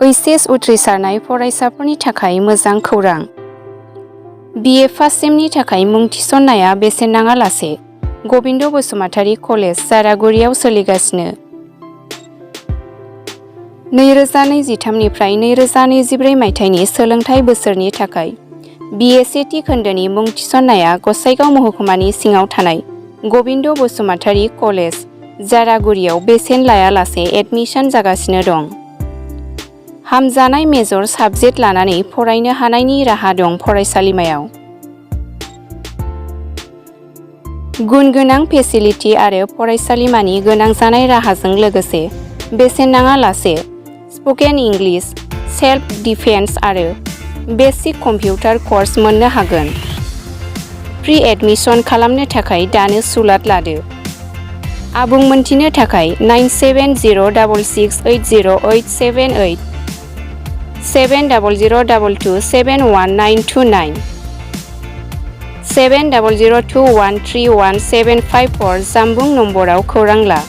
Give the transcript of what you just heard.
HS उथ्रिसारनाय फरायसाफोरनि थाखाय मोजां खौरां। BA फार्स्ट सेमनि थाखाय मुं थिसननाया बेसेन नाङालासे गबिन्द बसुमतारी कलेज जारागुरियाव सोलिगासिनो। 2023 निफ्राय 2024 मायथाइनि सोलोंथाइ बोसोरनि थाखाय BA सेथि खोन्दोनि मुं थिसननाया गसाइगाव महकुमानि सिङाव थानाय गबिन्द बसुमतारी कलेज जारागुरियाव बेसेन लायालासे एडमिशन जागासिनो दं। हामजानाय मेजर साबजेक्ट लानानै फरायनो हानायनि राहा दं फरायसालिमायाव। गुन गोनां फेसिलिटि आरो फरायसालिमानि गोनां जानाय राहाजों लोगोसे बेसेन नाङालासे स्पकेन इंलिश, सेल्फ डिफेन्स आरो बेसिक कम्पिउटार कर्स मोननो हागोन। प्रि एडमिशन खालामनो थाखाय दानो सुलाद लादो। आबुं मोनथिनो थाखाय 9706680878 7002271929 7002131754 जानबुं नम्बराव खौरां ला।